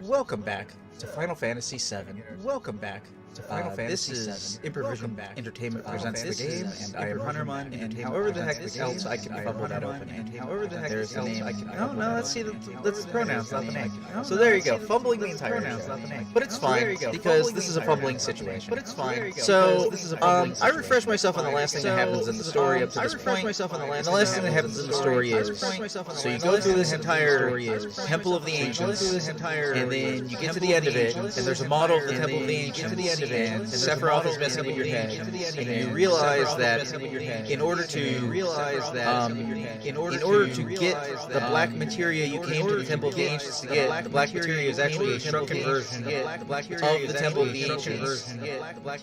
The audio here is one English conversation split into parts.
Welcome back to Final Fantasy VII. Welcome back to Final Fantasy VII. This is Improvision Entertainment presents the game, and I am Hunterman, and however the heck else I can fumble that opening. However the heck there's the name. No, let's see, that's the pronouns, not the name. So there you go, fumbling the entire show. But it's fine, because this is a fumbling situation. But it's fine. So, I refresh myself on the last thing that happens in the story up to this point. And the last thing that happens in the story is, so you go through this entire Temple of the Ancients, and then you get to the end of it, and there's a model of the Temple of the Ancients, and Sephiroth is messing with your head, and you realize that in order to get the black materia you came to the Temple of the Ancients to get, the black materia is actually a shrunken version of the Temple of the Ancients,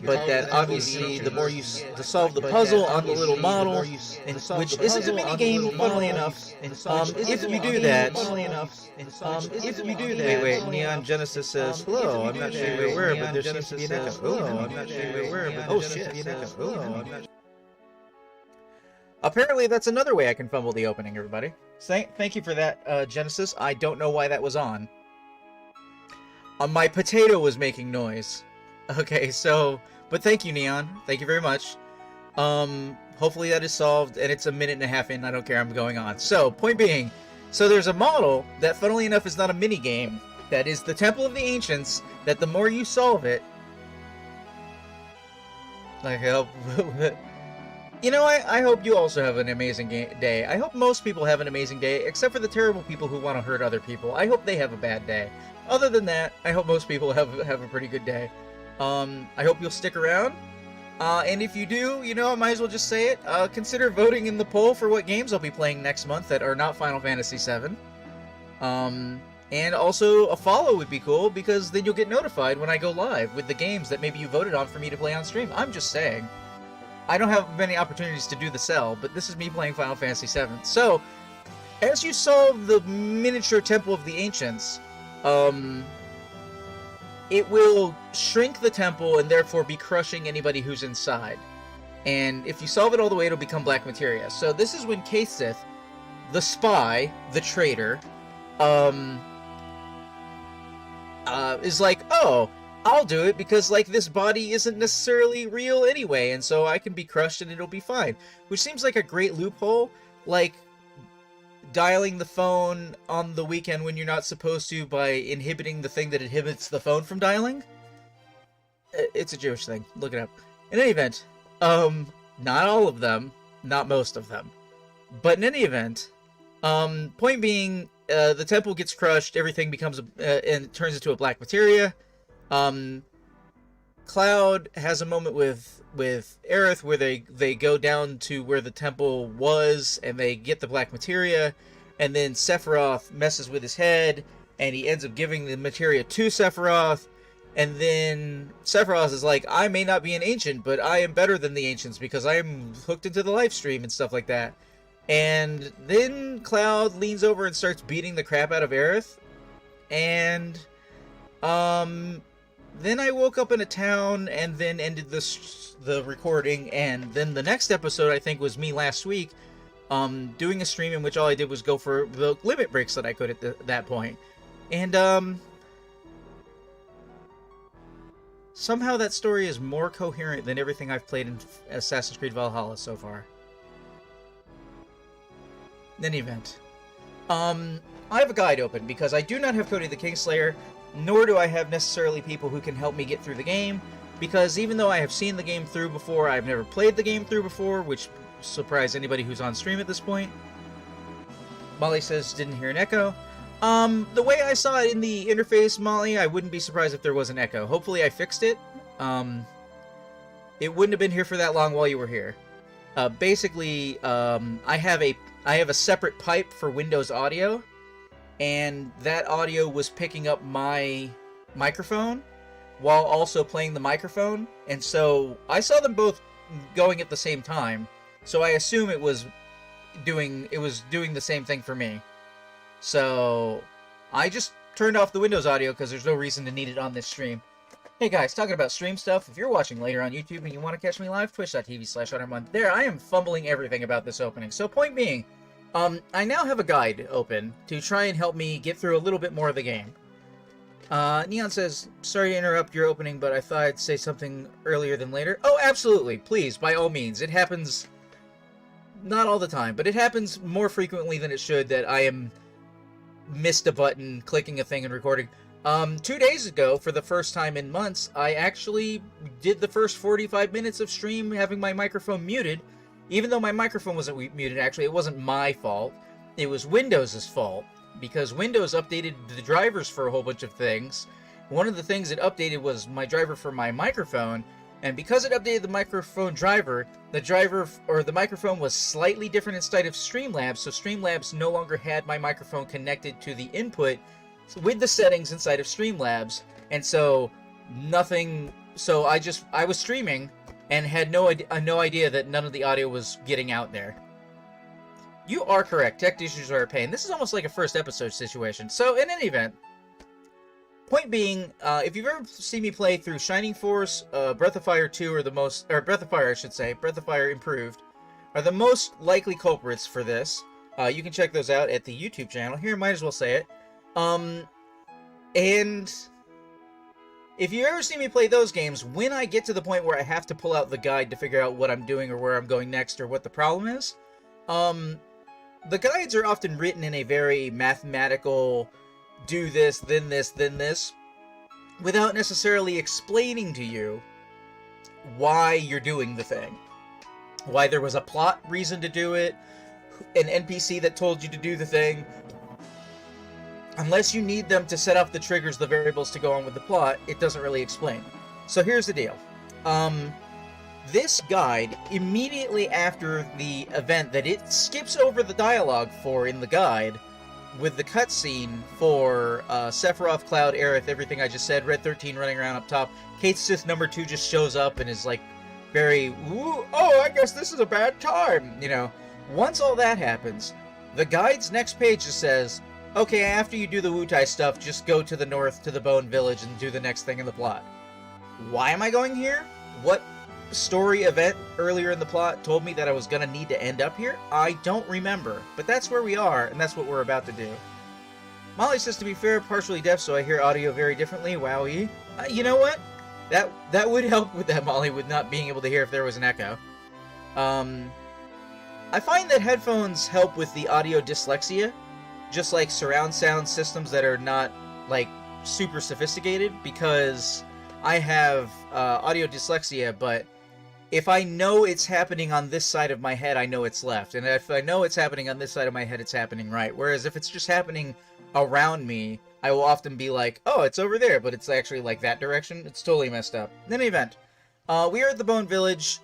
but that obviously the more you solve the puzzle on the little model, which isn't a mini game, funnily enough, if you do that, wait, Neon Genesis says, hello, I'm not sure where, but there seems to be an echo. Hello, I'm not sure where, but there seems to be an echo. Hello, I'm not. Apparently that's another way I can fumble the opening, everybody. Thank you for that, Genesis. I don't know why that was on. My potato was making noise. Okay, so, but thank you, Neon. Thank you very much. Hopefully that is solved, and it's a minute and a half in. I don't care, I'm going on. So, point being, so there's a model that, funnily enough, is not a mini game. That is the Temple of the Ancients, that the more you solve it... I hope... You know, I hope you also have an amazing day. I hope most people have an amazing day, except for the terrible people who want to hurt other people. I hope they have a bad day. Other than that, I hope most people have a pretty good day. I hope you'll stick around. And if you do, you know, I might as well just say it. Consider voting in the poll for what games I'll be playing next month that are not Final Fantasy VII. And also, a follow would be cool, because then you'll get notified when I go live with the games that maybe you voted on for me to play on stream. I'm just saying. I don't have many opportunities to do the sell, but this is me playing Final Fantasy VII. So, as you solve the miniature Temple of the Ancients, it will shrink the temple and therefore be crushing anybody who's inside. And if you solve it all the way, it'll become black materia. So this is when Kasith, the spy, the traitor, is like, oh, I'll do it because, like, this body isn't necessarily real anyway, and so I can be crushed and it'll be fine. Which seems like a great loophole, like dialing the phone on the weekend when you're not supposed to by inhibiting the thing that inhibits the phone from dialing. It's a Jewish thing. Look it up. In any event, not all of them, not most of them. But in any event, point being, the temple gets crushed, everything becomes, and turns into a black materia. Cloud has a moment with Aerith where they go down to where the temple was and they get the black materia, and then Sephiroth messes with his head and he ends up giving the materia to Sephiroth, and then Sephiroth is like, I may not be an ancient, but I am better than the ancients because I am hooked into the live stream and stuff like that. And then Cloud leans over and starts beating the crap out of Aerith, and then I woke up in a town and then ended the recording, and then the next episode, I think, was me last week, doing a stream in which all I did was go for the limit breaks that I could at that point. And, somehow that story is more coherent than everything I've played in Assassin's Creed Valhalla so far. In any event, I have a guide open because I do not have Cody the Kingslayer, nor do I have necessarily people who can help me get through the game, because even though I have seen the game through before, I've never played the game through before, which surprised anybody who's on stream at this point. Molly says, didn't hear an echo. The way I saw it in the interface, Molly, I wouldn't be surprised if there was an echo. Hopefully I fixed it. It wouldn't have been here for that long while you were here. Basically, I have a separate pipe for Windows audio, and that audio was picking up my microphone while also playing the microphone, and so I saw them both going at the same time, so I assume it was doing the same thing for me. So I just turned off the Windows audio because there's no reason to need it on this stream. Hey guys, talking about stream stuff, if you're watching later on YouTube and you want to catch me live, twitch.tv/HunterMon. There, I am fumbling everything about this opening. So point being, I now have a guide open to try and help me get through a little bit more of the game. Neon says, sorry to interrupt your opening, but I thought I'd say something earlier than later. Oh, absolutely. Please, by all means. It happens not all the time, but it happens more frequently than it should that I am missed a button, clicking a thing, and recording. 2 days ago, for the first time in months, I actually did the first 45 minutes of stream having my microphone muted, even though my microphone wasn't muted. Actually, it wasn't my fault. It was Windows' fault, because Windows updated the drivers for a whole bunch of things. One of the things it updated was my driver for my microphone, and because it updated the microphone driver, the microphone was slightly different inside of Streamlabs, so Streamlabs no longer had my microphone connected to the input with the settings inside of Streamlabs, and so I was streaming and had no idea that none of the audio was getting out there. You are correct. Tech issues are a pain. This is almost like a first episode situation. So, in any event, point being, if you've ever seen me play through Shining Force, Breath of Fire 2 Breath of Fire, I should say, Breath of Fire Improved, are the most likely culprits for this. You can check those out at the YouTube channel. Here, might as well say it. And if you ever see me play those games, when I get to the point where I have to pull out the guide to figure out what I'm doing or where I'm going next or what the problem is, the guides are often written in a very mathematical, do this, then this, without necessarily explaining to you why you're doing the thing. Why there was a plot reason to do it, an NPC that told you to do the thing. Unless you need them to set off the triggers, the variables to go on with the plot, it doesn't really explain. So here's the deal. This guide, immediately after the event that it skips over the dialogue for in the guide, with the cutscene for Sephiroth, Cloud, Aerith, everything I just said, Red-XIII running around up top, Kate Sith number 2 just shows up and is like, very, oh, I guess this is a bad time, you know. Once all that happens, the guide's next page just says, okay, after you do the Wutai stuff, just go to the north to the Bone Village and do the next thing in the plot. Why am I going here? What story event earlier in the plot told me that I was going to need to end up here? I don't remember, but that's where we are, and that's what we're about to do. Molly says, to be fair, partially deaf, so I hear audio very differently. Wowie. You know what? That would help with that, Molly, with not being able to hear if there was an echo. I find that headphones help with the audio dyslexia, just like surround sound systems that are not, like, super sophisticated, because I have audio dyslexia, but if I know it's happening on this side of my head, I know it's left. And if I know it's happening on this side of my head, it's happening right. Whereas if it's just happening around me, I will often be like, oh, it's over there, but it's actually like that direction. It's totally messed up. In any event, we are at the Bone Village.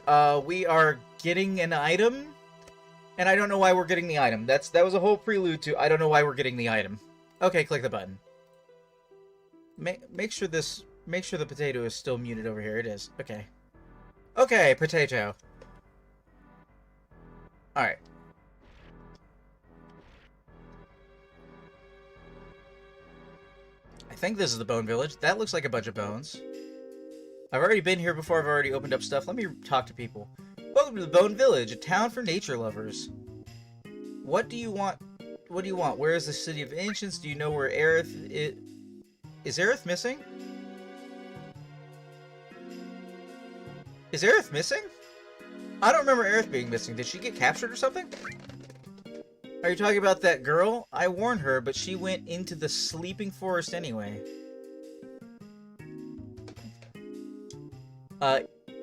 We are getting an item, and I don't know why we're getting the item. That was a whole prelude to I don't know why we're getting the item. Okay, click the button. Make sure the potato is still muted over here. It is. Okay. Okay, potato. Alright. I think this is the Bone Village. That looks like a bunch of bones. I've already been here before. I've already opened up stuff. Let me talk to people. Welcome to the Bone Village, a town for nature lovers. What do you want? What do you want? Where is the City of Ancients? Do you know where Aerith is? Is Aerith missing? Is Aerith missing? I don't remember Aerith being missing. Did she get captured or something? Are you talking about that girl? I warned her, but she went into the sleeping forest anyway.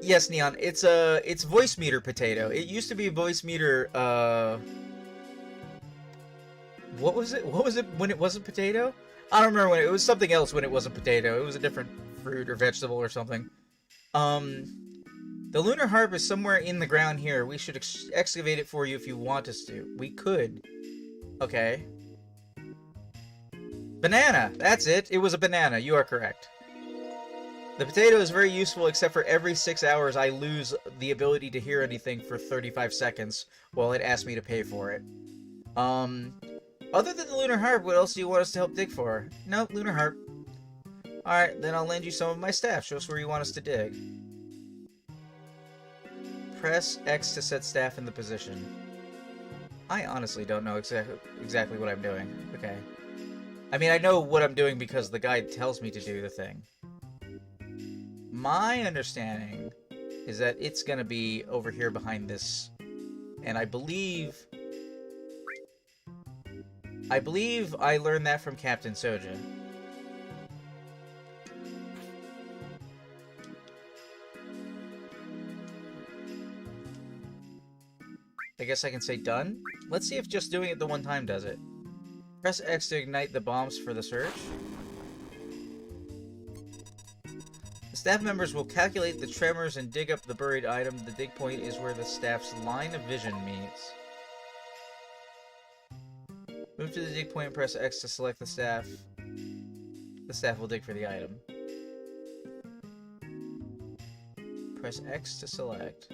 Yes, Neon. It's voice meter potato. It used to be voice meter, what was it? What was it when it wasn't potato? I don't remember when it was something else when it wasn't potato. It was a different fruit or vegetable or something. The lunar harp is somewhere in the ground here. We should excavate it for you if you want us to. We could. Okay. Banana! That's it. It was a banana. You are correct. The potato is very useful, except for every 6 hours I lose the ability to hear anything for 35 seconds while it asks me to pay for it. Other than the lunar harp, what else do you want us to help dig for? Nope, lunar harp. Alright, then I'll lend you some of my staff. Show us where you want us to dig. Press X to set staff in the position. I honestly don't know exactly what I'm doing. Okay. I mean, I know what I'm doing because the guide tells me to do the thing. My understanding is that it's gonna be over here behind this, and I believe I learned that from Captain Soja. I guess I can say done? Let's see if just doing it the one time does it. Press X to ignite the bombs for the search. The staff members will calculate the tremors and dig up the buried item. The dig point is where the staff's line of vision meets. Move to the dig point and press X to select the staff. The staff will dig for the item. Press X to select.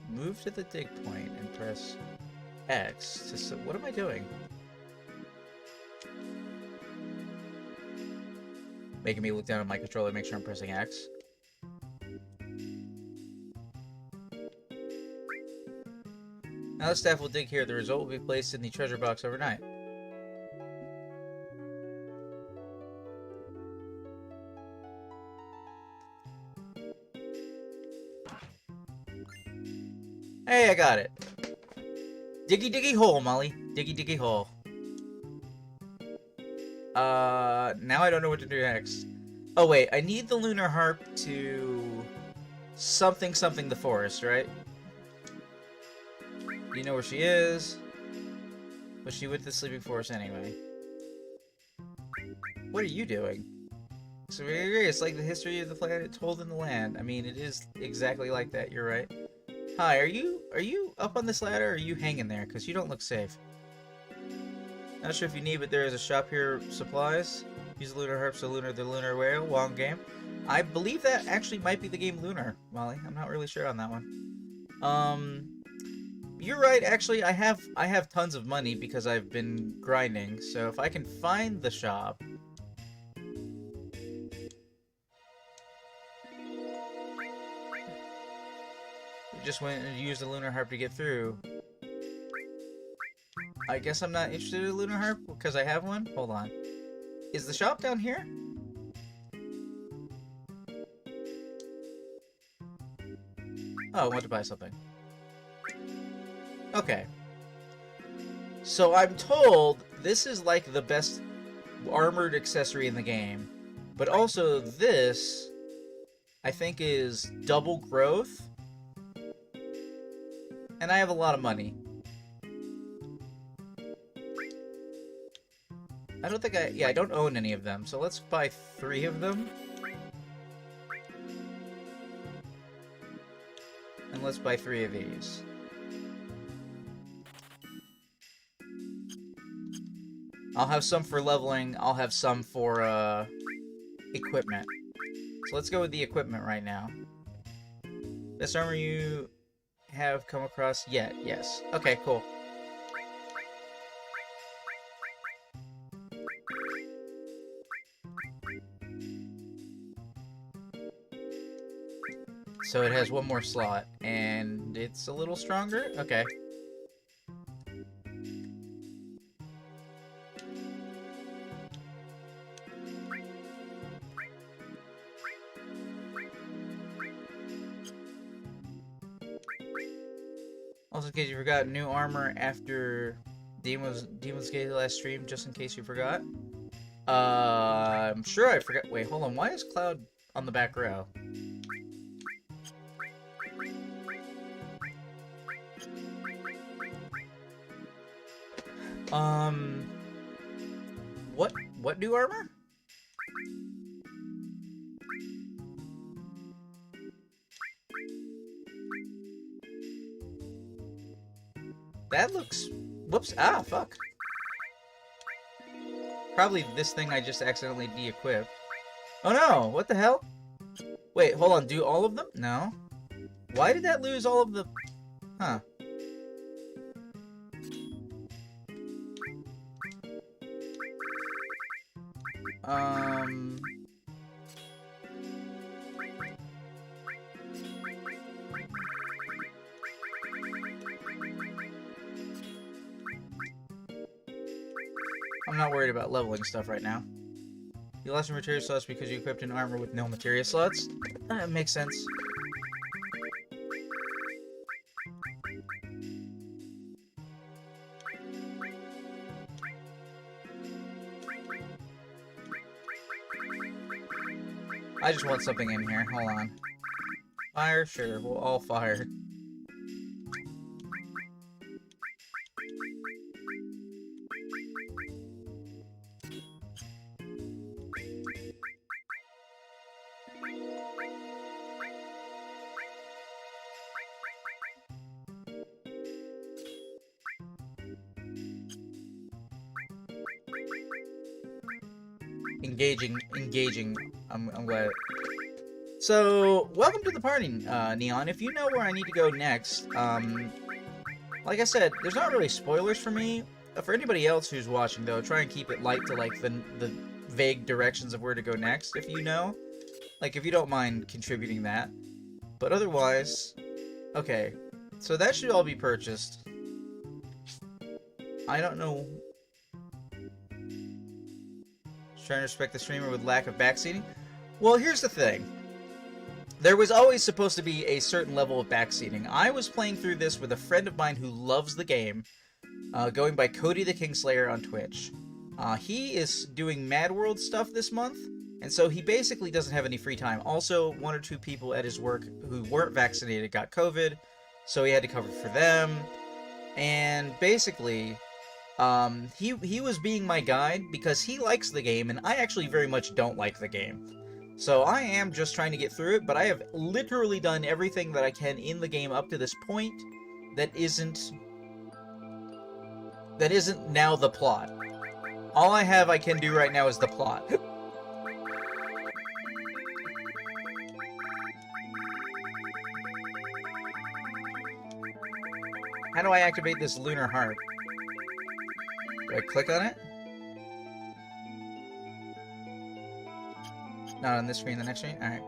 Move to the dig point and press X to what am I doing? Making me look down at my controller, make sure I'm pressing X. Now the staff will dig here. The result will be placed in the treasure box overnight. Hey, I got it. Diggy diggy hole, Molly. Diggy diggy hole. Now I don't know what to do next. Oh wait, I need the lunar harp to something the forest, right? You know where she is, but she went to the sleeping forest anyway. What are you doing? So it's like the history of the planet told in the land. I mean, it is exactly like that. You're right. Hi, are you up on this ladder, or are you hanging there? Because you don't look safe. Not sure if you need, but there is a shop here. Supplies. Use the lunar harp, so the lunar whale. Long game. I believe that actually might be the game Lunar, Molly. I'm not really sure on that one. You're right. Actually, I have tons of money because I've been grinding. So if I can find the shop. Just went and used the lunar harp to get through. I guess I'm not interested in a lunar harp because I have one. Hold on. Is the shop down here? Oh, I want to buy something. Okay. So I'm told this is like the best armored accessory in the game. But also this, I think, is double growth. And I have a lot of money. I don't think I don't own any of them, so let's buy 3 of them. And let's buy 3 of these. I'll have some for leveling, I'll have some for, equipment. So let's go with the equipment right now. Best armor you have come across yet? Yes. Okay, cool. So it has one more slot, and it's a little stronger? Okay. Also, in case you forgot, new armor after Demon's Gate last stream, just in case you forgot. I'm sure I forgot. Wait, hold on. Why is Cloud on the back row? What new armor? That looks... Whoops. Ah, fuck. Probably this thing I just accidentally de-equipped. Oh no! What the hell? Wait, hold on. Do all of them? No. Why did that lose all of the... Huh. I'm not worried about leveling stuff right now. You lost your materia slots because you equipped an armor with no materia slots? That makes sense. I just want something in here. Hold on. Fire? Sure, we'll all fire. Engaging. I'm glad. So, welcome to the party, Neon. If you know where I need to go next, like I said, there's not really spoilers for me. For anybody else who's watching, though, try and keep it light to, like, the vague directions of where to go next, if you know. Like, if you don't mind contributing that. But otherwise, okay. So that should all be purchased. I don't know. Trying to respect the streamer with lack of backseating? Well, here's the thing. There was always supposed to be a certain level of backseating. I was playing through this with a friend of mine who loves the game, going by Cody the Kingslayer on Twitch. He is doing Mad World stuff this month, and so he basically doesn't have any free time. Also, 1 or 2 people at his work who weren't vaccinated got COVID, so he had to cover for them. And basically, he was being my guide because he likes the game, and I actually very much don't like the game. So I am just trying to get through it, but I have literally done everything that I can in the game up to this point that isn't now the plot. All I can do right now is the plot. How do I activate this lunar heart? Do I click on it? Not on this screen, the next screen? Alright.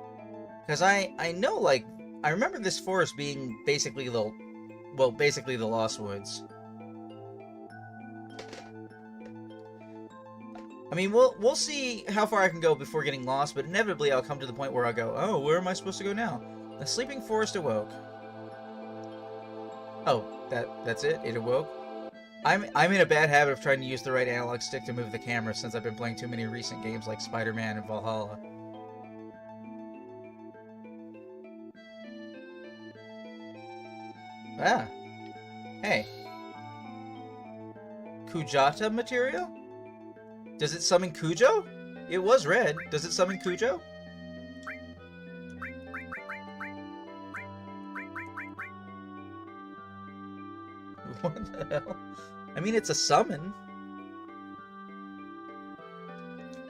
Because I know, like, I remember this forest being basically basically the Lost Woods. I mean, we'll see how far I can go before getting lost, but inevitably I'll come to the point where I'll go, oh, where am I supposed to go now? The sleeping forest awoke. Oh, that's it? It awoke? I'm in a bad habit of trying to use the right analog stick to move the camera since I've been playing too many recent games like Spider-Man and Valhalla. Ah. Hey. Kujata material? Does it summon Kujo? It was red. Does it summon Kujo? What the hell? I mean, it's a summon.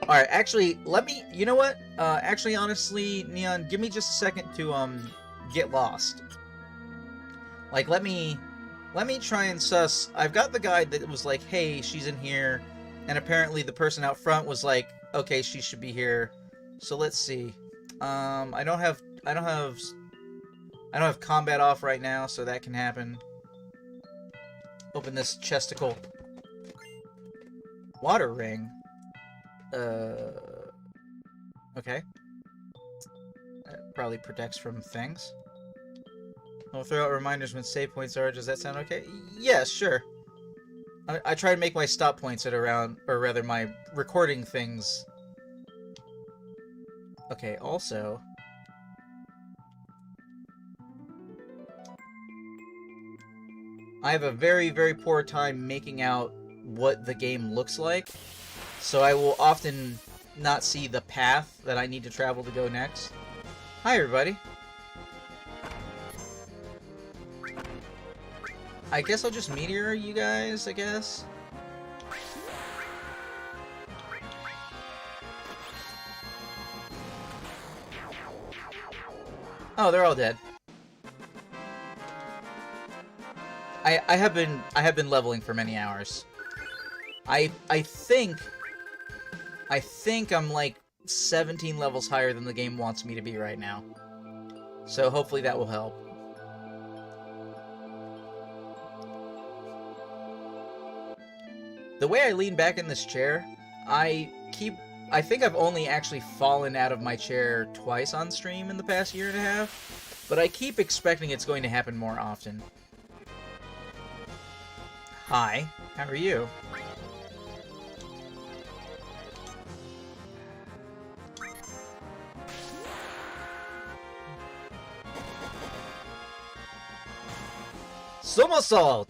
Alright, actually, let me... You know what? Actually, honestly, Neon, give me just a second to, get lost. Like, let me try and suss... I've got the guide that was like, hey, she's in here. And apparently the person out front was like, okay, she should be here. So let's see. I don't have combat off right now, so that can happen. Open this chesticle. Water ring. Okay. That probably protects from things. I'll throw out reminders when save points are. Does that sound okay? Yeah, sure. I try to make my stop points at around, or rather my recording things. Okay, also... I have a very, very poor time making out what the game looks like, so I will often not see the path that I need to travel to go next. Hi, everybody. I guess I'll just meteor you guys, I guess. Oh, they're all dead. I have been leveling for many hours. I think I'm like 17 levels higher than the game wants me to be right now. So hopefully that will help. The way I lean back in this chair, I think I've only actually fallen out of my chair twice on stream in the past year and a half, but I keep expecting it's going to happen more often. Hi, how are you? Somersault!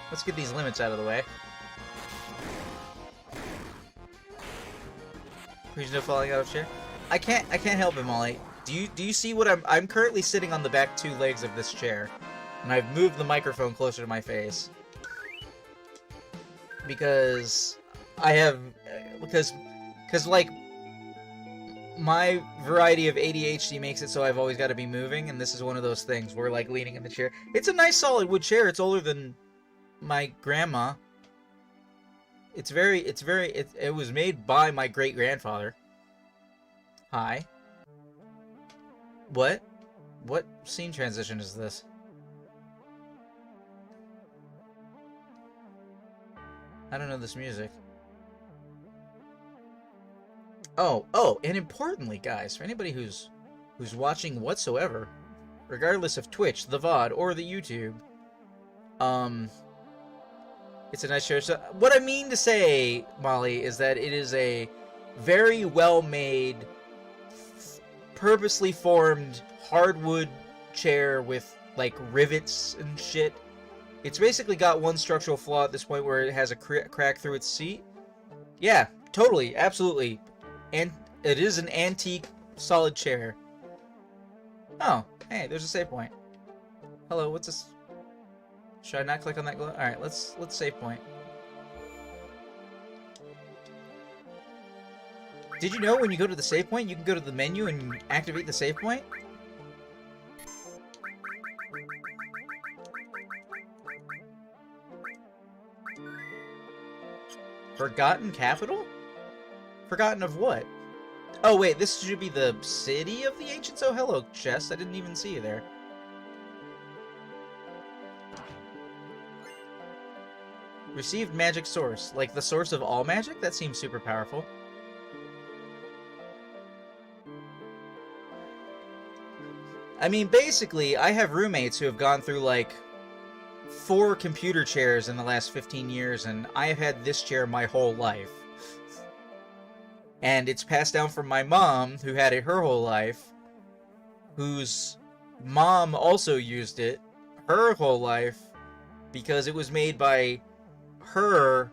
Let's get these limits out of the way. Please no falling out of chair. I can't help it, Molly. Do you see what I'm currently sitting on the back two legs of this chair, and I've moved the microphone closer to my face because like my variety of ADHD makes it so I've always got to be moving, and this is one of those things where like leaning in the chair. It's a nice solid wood chair. It's older than my grandma. It was made by my great-grandfather. Hi. What scene transition is this? I don't know this music. Oh, and importantly, guys, for anybody who's watching whatsoever, regardless of Twitch, the VOD, or the YouTube, it's a nice chair. So what I mean to say, Molly, is that it is a very well-made, purposely formed hardwood chair with, like, rivets and shit. It's basically got one structural flaw at this point where it has a crack through its seat. Yeah, totally, absolutely. And it is an antique, solid chair. Oh, hey, there's a save point. Hello, what's this? Should I not click on that glow? Alright, let's save point. Did you know when you go to the save point, you can go to the menu and activate the save point? Forgotten capital? Forgotten of what? Oh wait, this should be the city of the ancients? Oh hello, chest. I didn't even see you there. Received magic source. Like the source of all magic? That seems super powerful. I mean, basically, I have roommates who have gone through, like, 4 computer chairs in the last 15 years, and I have had this chair my whole life. And it's passed down from my mom, who had it her whole life, whose mom also used it her whole life, because it was made by her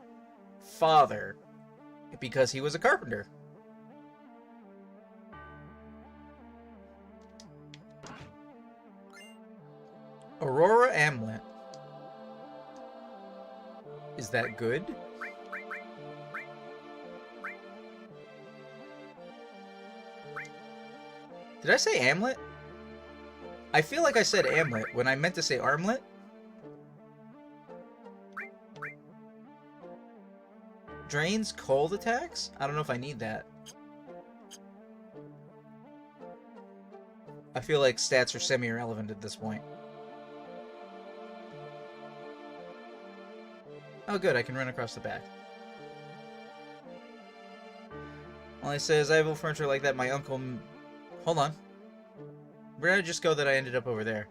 father, because he was a carpenter. Aurora Amulet. Is that good? Did I say amulet? I feel like I said amulet when I meant to say armlet. Drains cold attacks? I don't know if I need that. I feel like stats are semi-irrelevant at this point. Oh good, I can run across the back. Well, he says, I have old furniture like that. My uncle... Hold on. Where did I just go that I ended up over there?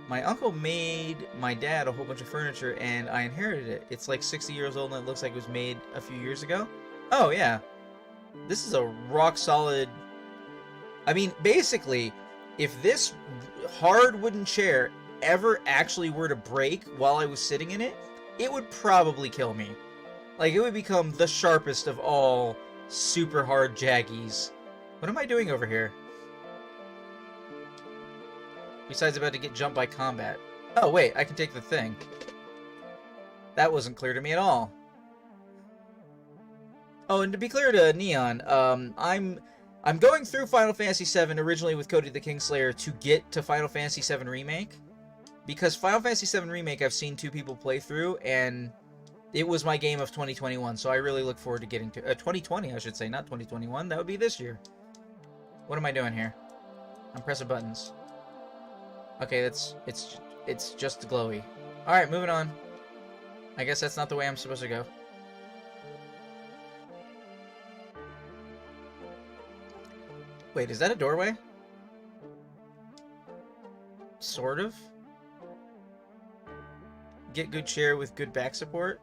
My uncle made my dad a whole bunch of furniture, and I inherited it. It's like 60 years old, and it looks like it was made a few years ago. Oh, yeah. This is a rock-solid... I mean, basically, if this hard wooden chair ever actually were to break while I was sitting in it, it would probably kill me. Like, it would become the sharpest of all super hard jaggies. What am I doing over here? Besides about to get jumped by combat. Oh, wait, I can take the thing. That wasn't clear to me at all. Oh, and to be clear to Neon, I'm going through Final Fantasy VII originally with Cody the Kingslayer to get to Final Fantasy VII Remake. Because Final Fantasy VII Remake I've seen 2 people play through, and it was my game of 2021, so I really look forward to getting to... 2020, I should say, not 2021. That would be this year. What am I doing here? I'm pressing buttons. Okay, it's just glowy. Alright, moving on. I guess that's not the way I'm supposed to go. Wait, is that a doorway? Sort of. Get good chair with good back support.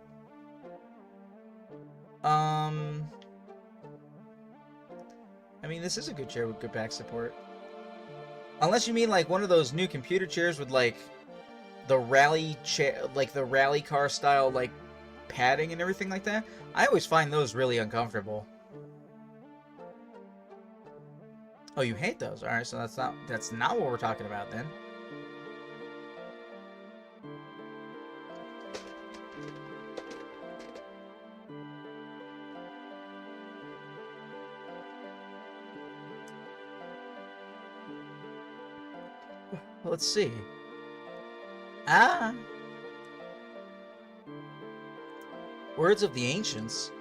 I mean, this is a good chair with good back support. Unless you mean like one of those new computer chairs with like the rally chair, like the rally car style, like padding and everything like that. I always find those really uncomfortable. Oh, you hate those? All right, so that's not what we're talking about then. Let's see. Ah! Words of the Ancients?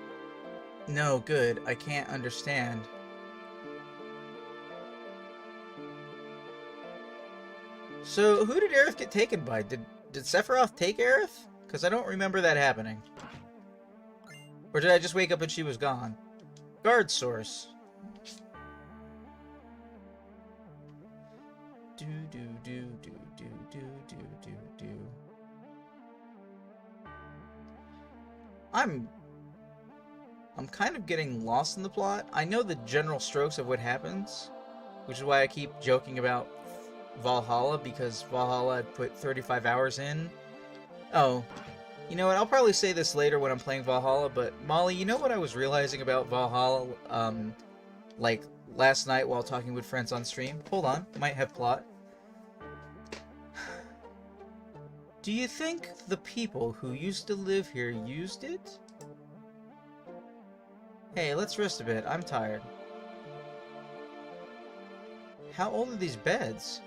No, good. I can't understand. So, who did Aerith get taken by? Did Sephiroth take Aerith? Because I don't remember that happening. Or did I just wake up and she was gone? Guard source. Do do do do do do do do do. I'm kind of getting lost in the plot. I know the general strokes of what happens, which is why I keep joking about Valhalla, because Valhalla I put 35 hours in. Oh, you know what? I'll probably say this later when I'm playing Valhalla, but Molly, you know what I was realizing about Valhalla, like last night while talking with friends on stream? Hold on, might have plot. Do you think the people who used to live here used it? Hey, let's rest a bit. I'm tired. How old are these beds?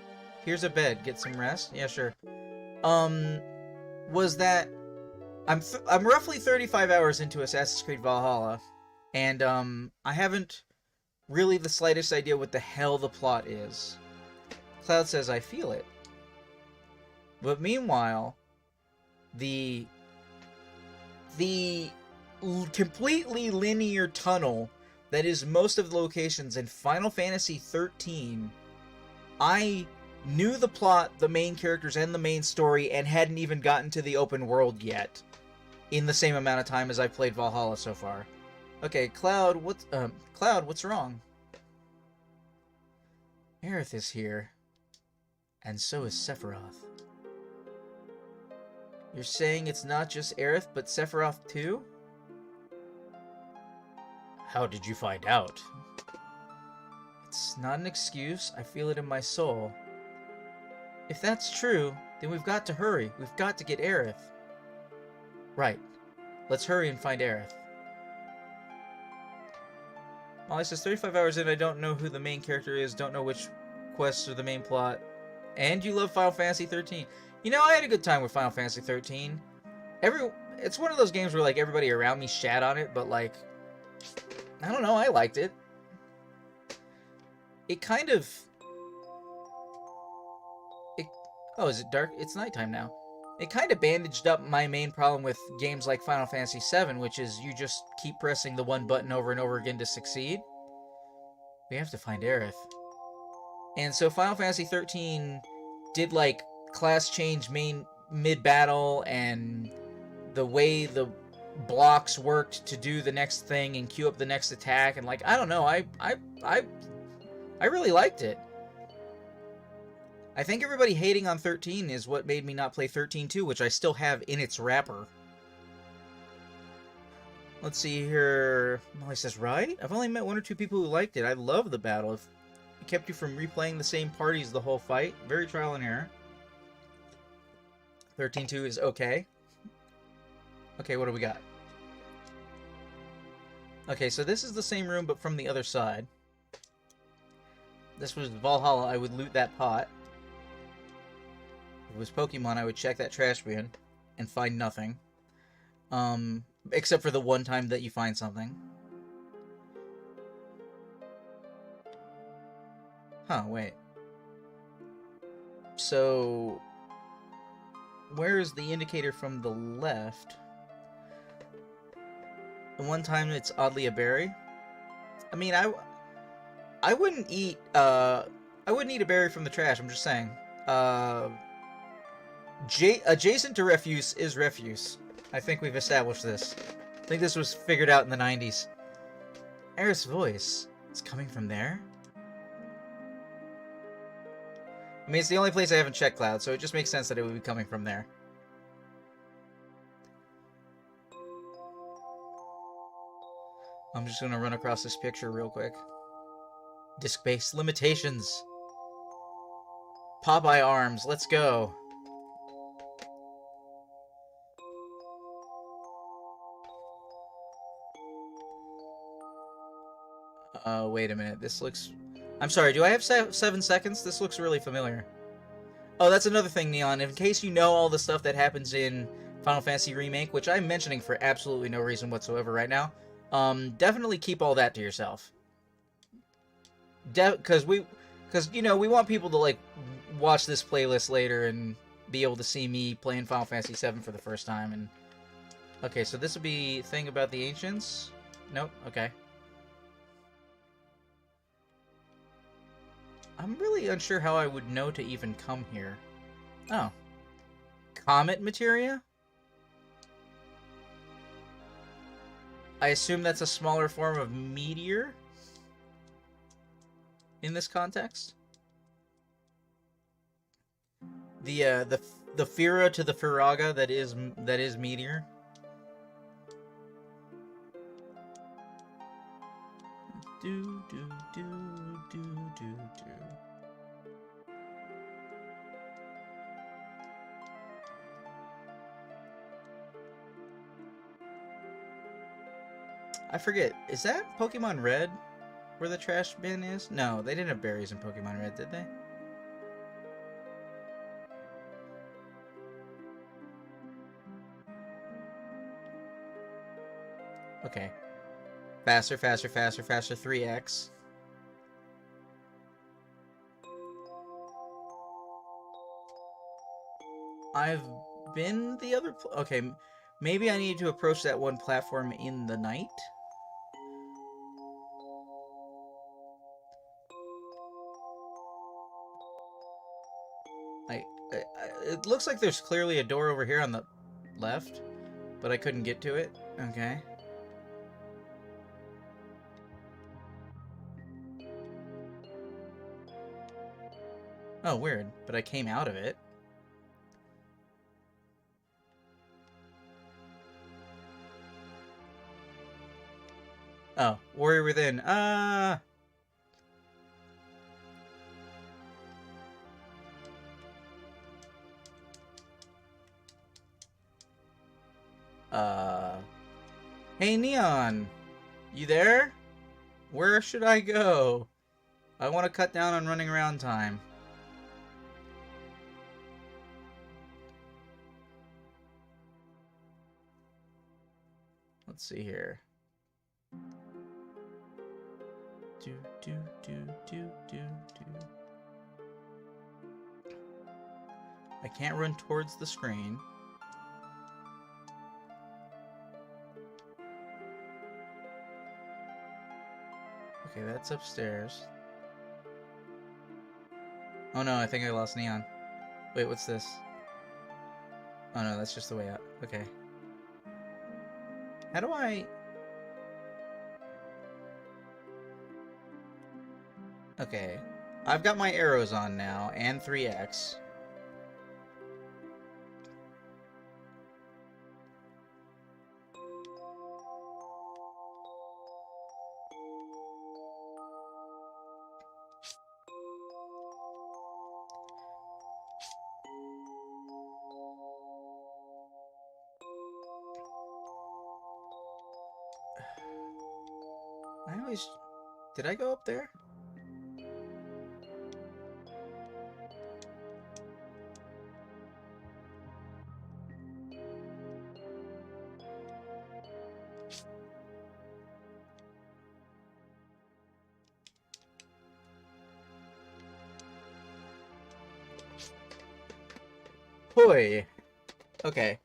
Here's a bed. Get some rest? Yeah, sure. Was that... I'm roughly 35 hours into Assassin's Creed Valhalla, and, I haven't really the slightest idea what the hell the plot is. Cloud says I feel it. But meanwhile, the completely linear tunnel that is most of the locations in Final Fantasy XIII, I knew the plot, the main characters, and the main story, and hadn't even gotten to the open world yet, in the same amount of time as I've played Valhalla so far. Okay, Cloud, what's wrong? Aerith is here, and so is Sephiroth. You're saying it's not just Aerith, but Sephiroth too? How did you find out? It's not an excuse. I feel it in my soul. If that's true, then we've got to hurry. We've got to get Aerith. Right. Let's hurry and find Aerith. Molly says, 35 hours in, I don't know who the main character is, don't know which quests are the main plot. And you love Final Fantasy 13. You know, I had a good time with Final Fantasy 13. It's one of those games where, like, everybody around me shat on it, but, like, I don't know, I liked it. It kind of... Oh, is it dark? It's nighttime now. It kind of bandaged up my main problem with games like Final Fantasy VII, which is you just keep pressing the one button over and over again to succeed. We have to find Aerith. And so Final Fantasy XIII did, like, class change mid-battle, and the way the blocks worked to do the next thing and queue up the next attack, and, like, I don't know, I really liked it. I think everybody hating on 13 is what made me not play 13-2, which I still have in its wrapper. Let's see here. Molly says, right? I've only met one or two people who liked it. I love the battle. It kept you from replaying the same parties the whole fight. Very trial and error. 13-2 is okay. Okay, what do we got? Okay, so this is the same room, but from the other side. This was Valhalla. I would loot that pot. If it was Pokemon, I would check that trash bin and find nothing. Except for the one time that you find something. Huh, wait. So, where is the indicator from the left? The one time it's oddly a berry? I mean, I wouldn't eat, I wouldn't eat a berry from the trash, I'm just saying. Adjacent to refuse is refuse. I think we've established this. I think this was figured out in the 90s. Aerith's voice. It's coming from there? I mean, it's the only place I haven't checked Cloud, so it just makes sense that it would be coming from there. I'm just gonna run across this picture real quick. Disc-based limitations. Popeye arms, let's go. Wait a minute, this looks... I'm sorry, do I have 7 seconds? This looks really familiar. Oh, that's another thing, Neon. In case you know all the stuff that happens in Final Fantasy Remake, which I'm mentioning for absolutely no reason whatsoever right now, definitely keep all that to yourself. Because you know, we want people to, like, watch this playlist later and be able to see me playing Final Fantasy VII for the first time. And okay, so this will be thing about the ancients. Nope. Okay. I'm really unsure how I would know to even come here. Oh. Comet materia? I assume that's a smaller form of meteor? In this context? The Fira to the Firaga that is meteor? Do do do do do do. I forget. Is that Pokemon Red where the trash bin is? No, they didn't have berries in Pokemon Red, did they? Okay. Faster, faster, faster, faster, 3x. I've been the other... Okay, maybe I need to approach that one platform in the night? It looks like there's clearly a door over here on the left, but I couldn't get to it. Okay. Oh, weird. But I came out of it. Oh, Warrior Within. Hey, Neon! You there? Where should I go? I want to cut down on running around time. Let's see here. Do, do, do, do, do, do. I can't run towards the screen. Okay, that's upstairs. Oh no, I think I lost Neon. Wait, what's this? Oh no, that's just the way out. Okay. How do I... Okay. I've got my arrows on now, and 3x. I always... Did I go up there? Hoi. Okay.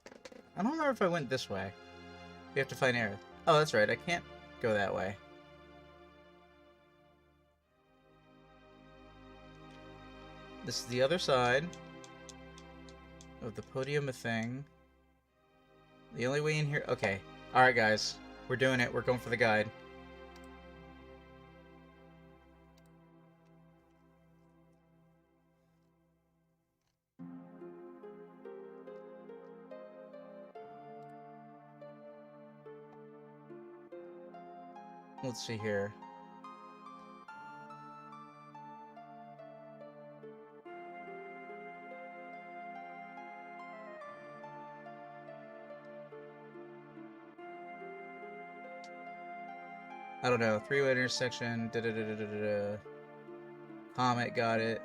I don't remember if I went this way. We have to find Aerith. Oh, that's right. I can't go that way. This is the other side of the podium thing. The only way in here... Okay. Alright, guys. We're doing it. We're going for the guide. Let's see here. I don't know. Three-way intersection. Comet got it.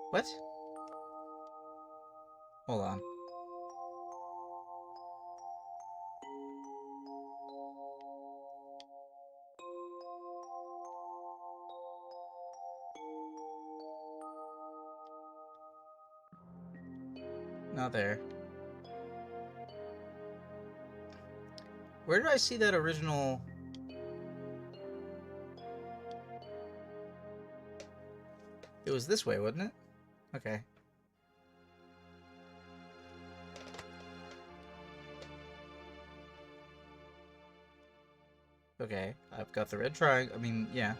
What? Hold on. Not there. Where did I see that original... It was this way, wasn't it? Okay. Okay, I've got the red triangle. I mean, yeah.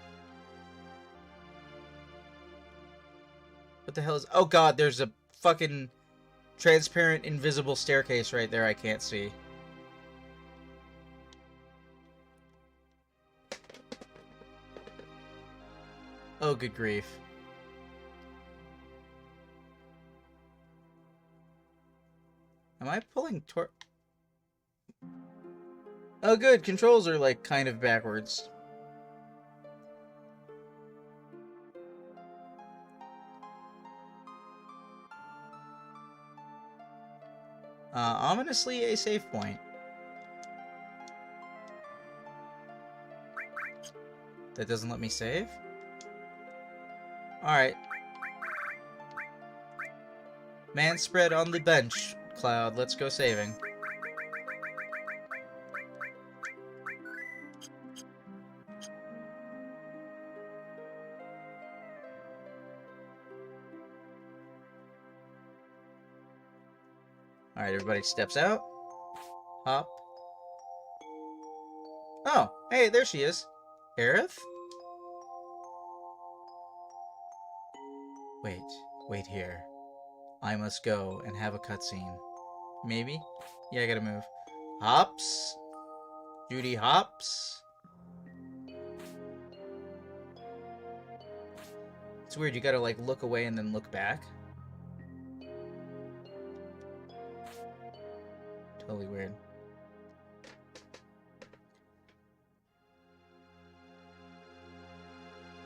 What the hell is... Oh god, there's a fucking transparent, invisible staircase right there I can't see. Oh, good grief. Am I pulling Oh, good. Controls are, like, kind of backwards. Ominously a save point. That doesn't let me save? Alright. Man spread on the bench, Cloud. Let's go saving. Alright, everybody steps out. Hop. Oh, hey, there she is. Aerith? Wait here. I must go and have a cutscene. Maybe? Yeah, I gotta move. Hops. Judy hops. It's weird, you gotta, like, look away and then look back. Totally weird.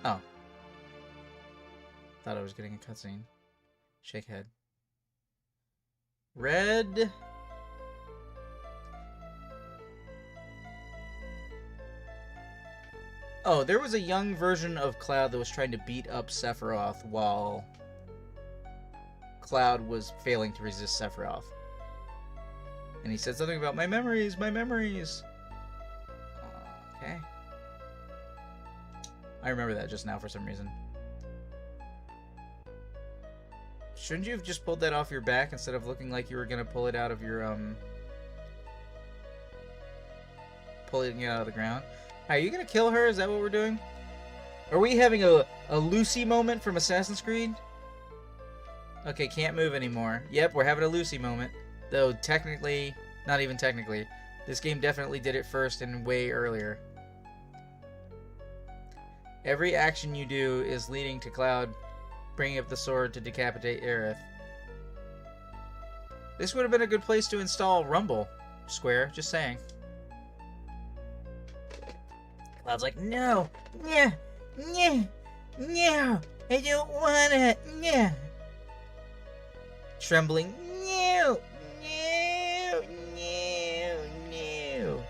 Oh. Thought I was getting a cutscene. Shake head. Red. Oh, there was a young version of Cloud that was trying to beat up Sephiroth while Cloud was failing to resist Sephiroth. And he said something about my memories, my memories. Okay. I remember that just now for some reason. Shouldn't you have just pulled that off your back instead of looking like you were gonna pull it out of your, pulling it out of the ground? Are you gonna kill her? Is that what we're doing? Are we having a Lucy moment from Assassin's Creed? Okay, can't move anymore. Yep, we're having a Lucy moment. Though, technically, not even technically, this game definitely did it first and way earlier. Every action you do is leading to Cloud bringing up the sword to decapitate Aerith. This would have been a good place to install Rumble Square, just saying. Cloud's like, no, yeah, yeah, yeah, I don't wanna. Yeah. Trembling. No. No. No. No.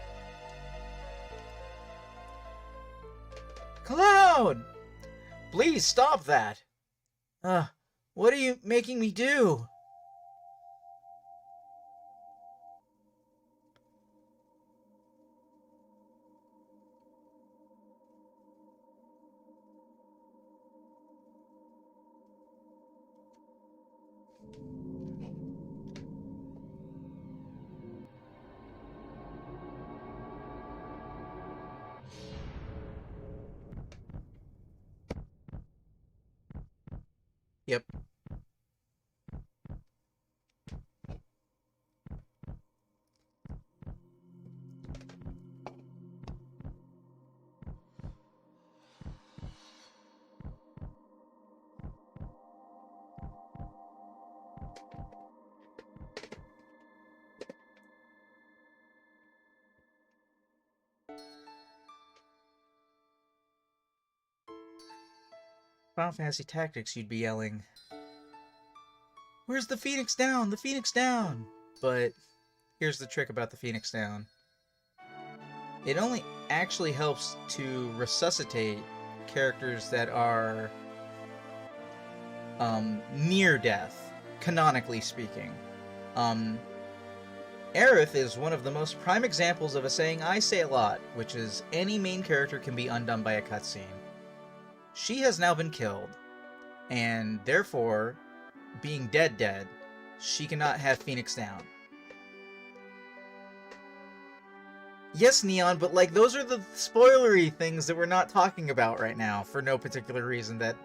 Cloud! Please stop that. What are you making me do? Yep. Final Fantasy Tactics, you'd be yelling, "Where's the Phoenix Down? The Phoenix Down!" But here's the trick about the Phoenix Down. It only actually helps to resuscitate characters that are near death, canonically speaking. Aerith is one of the most prime examples of a saying I say a lot, which is any main character can be undone by a cutscene. She has now been killed, and therefore, being dead, she cannot have Phoenix Down. Yes, Neon, but like those are the spoilery things that we're not talking about right now for no particular reason that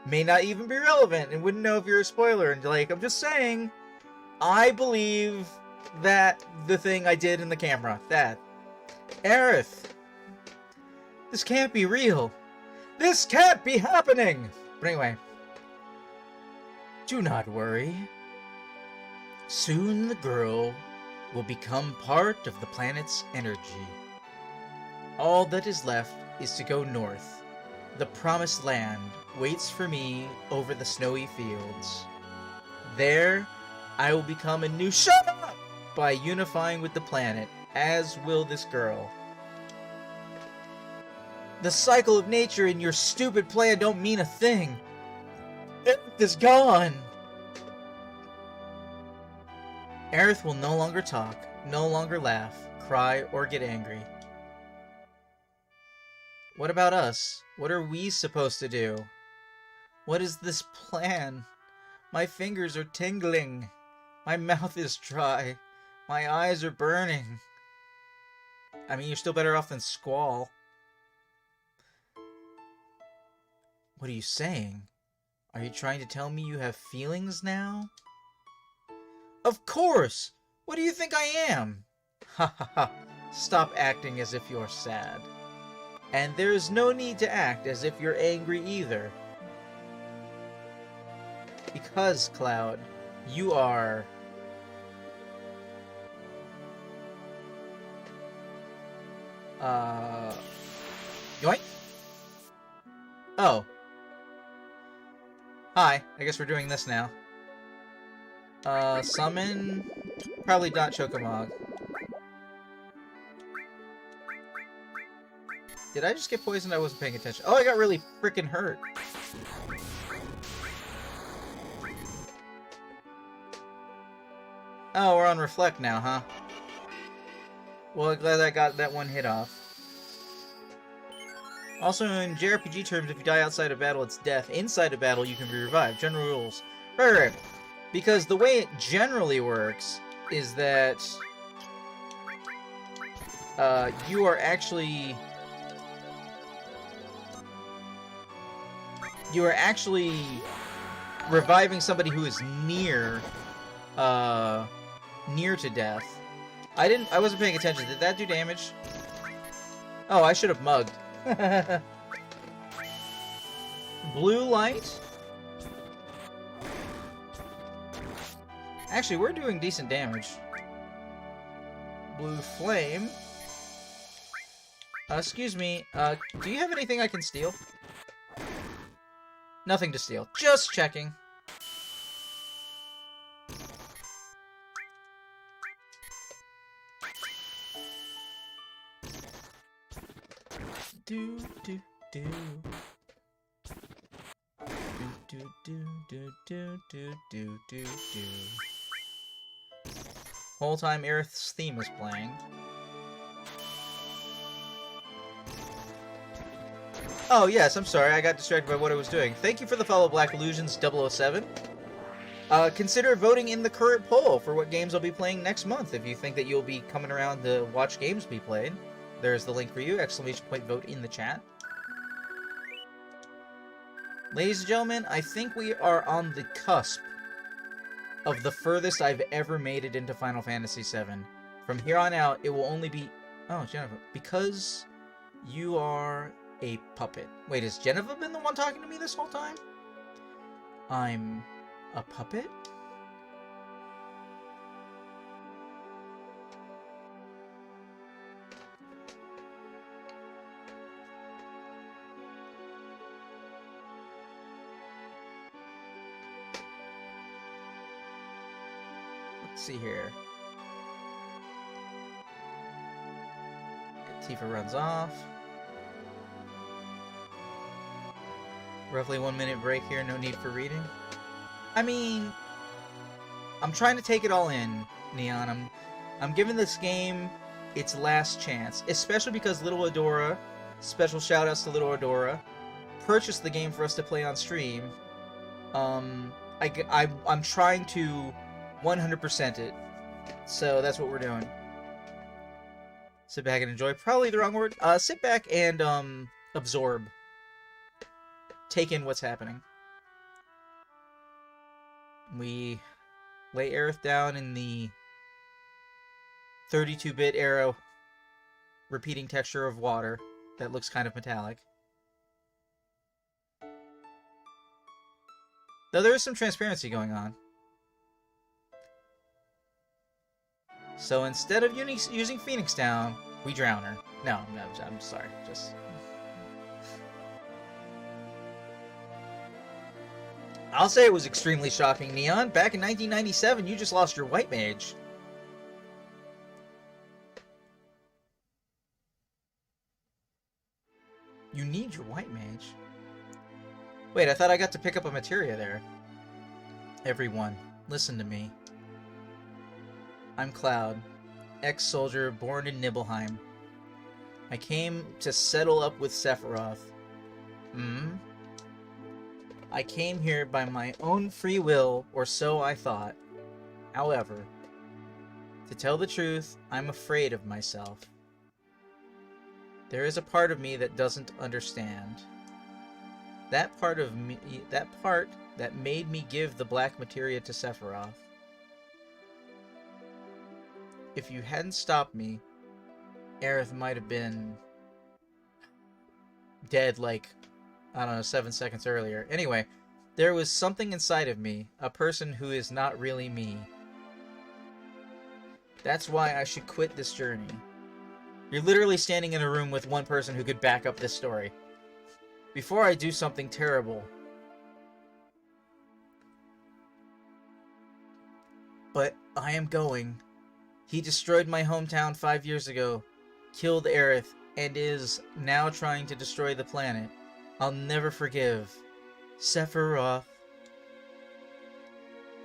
may not even be relevant and wouldn't know if you're a spoiler. And like, I'm just saying, I believe that the thing I did in the camera, that. Aerith! This can't be real! This can't be happening! But anyway, do not worry. Soon the girl will become part of the planet's energy. All that is left is to go north. The promised land waits for me over the snowy fields. There, I will become a new shut up by unifying with the planet, as will this girl. The cycle of nature and your stupid plan don't mean a thing. Aerith is gone. Aerith will no longer talk, no longer laugh, cry, or get angry. What about us? What are we supposed to do? What is this plan? My fingers are tingling. My mouth is dry. My eyes are burning. I mean, you're still better off than Squall. What are you saying? Are you trying to tell me you have feelings now? Of course! What do you think I am? Ha ha ha. Stop acting as if you're sad. And there is no need to act as if you're angry either. Because, Cloud, you are... Yoink? Oh. Hi, I guess we're doing this now. Summon... Probably not Chokamog. Did I just get poisoned? I wasn't paying attention. Oh, I got really freaking hurt. Oh, we're on Reflect now, huh? Well, glad I got that one hit off. Also, in JRPG terms, if you die outside of battle, it's death. Inside of battle, you can be revived. General rules. Right. Because the way it generally works is that you are actually reviving somebody who is near to death. I wasn't paying attention. Did that do damage? Oh, I should have mugged. Blue light? Actually, we're doing decent damage. Blue flame. Excuse me, do you have anything I can steal? Nothing to steal. Just checking. Do, do, do. Do, do, do, do, do, do, do, do. Whole time Aerith's theme is playing. Oh, yes, I'm sorry. I got distracted by what I was doing. Thank you for the follow, Black Illusions 007. Consider voting in the current poll for what games I'll be playing next month if you think that you'll be coming around to watch games be played. There's the link for you. Exclamation point vote in the chat. Ladies and gentlemen, I think we are on the cusp of the furthest I've ever made it into Final Fantasy VII. From here on out, it will only be... Oh, Jennifer. Because you are a puppet. Wait, has Jennifer been the one talking to me this whole time? I'm a puppet? Let's see here. Tifa runs off. Roughly 1 minute break here, no need for reading. I mean, I'm trying to take it all in, Neon. I'm giving this game its last chance, especially because Little Adora, special shoutouts to Little Adora, purchased the game for us to play on stream. I'm trying to 100% it, so that's what we're doing. Sit back and enjoy. Probably the wrong word. Sit back and absorb. Take in what's happening. We lay Aerith down in the 32-bit era repeating texture of water that looks kind of metallic. Though there is some transparency going on. So instead of using Phoenix Down, we drown her. No, I'm sorry. Just... I'll say it was extremely shocking, Neon. Back in 1997, you just lost your white mage. You need your white mage. Wait, I thought I got to pick up a materia there. Everyone, listen to me. I'm Cloud, ex-soldier born in Nibelheim. I came to settle up with Sephiroth. I came here by my own free will, or so I thought. However, to tell the truth, I'm afraid of myself. There is a part of me that doesn't understand. That part that made me give the black materia to Sephiroth. If you hadn't stopped me, Aerith might have been dead like, I don't know, 7 seconds earlier. Anyway, there was something inside of me, a person who is not really me. That's why I should quit this journey. You're literally standing in a room with one person who could back up this story. Before I do something terrible. But I am going. He destroyed my hometown 5 years ago, killed Aerith, and is now trying to destroy the planet. I'll never forgive. Sephiroth.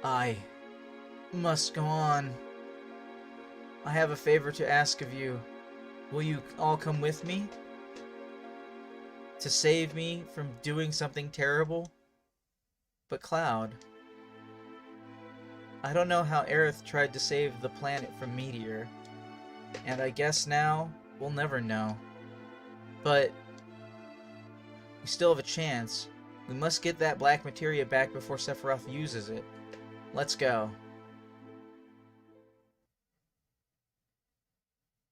I must go on. I have a favor to ask of you. Will you all come with me? To save me from doing something terrible? But Cloud... I don't know how Aerith tried to save the planet from Meteor. And I guess now, we'll never know. But... we still have a chance. We must get that black materia back before Sephiroth uses it. Let's go.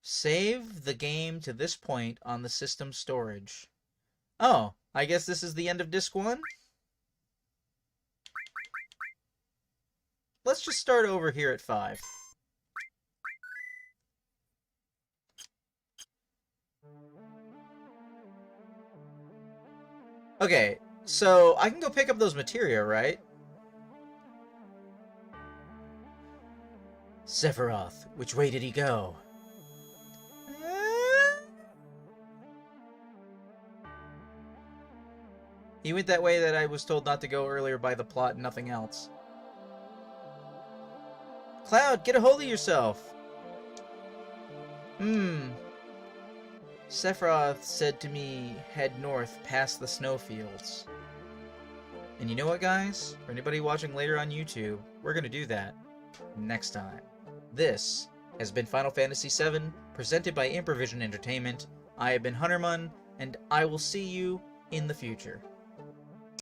Save the game to this point on the system storage. Oh, I guess this is the end of Disc 1? Let's just start over here at 5. Okay, So, I can go pick up those materia, right? Sephiroth, which way did he go? He went that way that I was told not to go earlier by the plot and nothing else. Cloud, get a hold of yourself! Sephiroth said to me, head north past the snowfields. And you know what, guys? For anybody watching later on YouTube, we're gonna do that next time. This has been Final Fantasy VII, presented by Improvision Entertainment. I have been Huntermun, and I will see you in the future.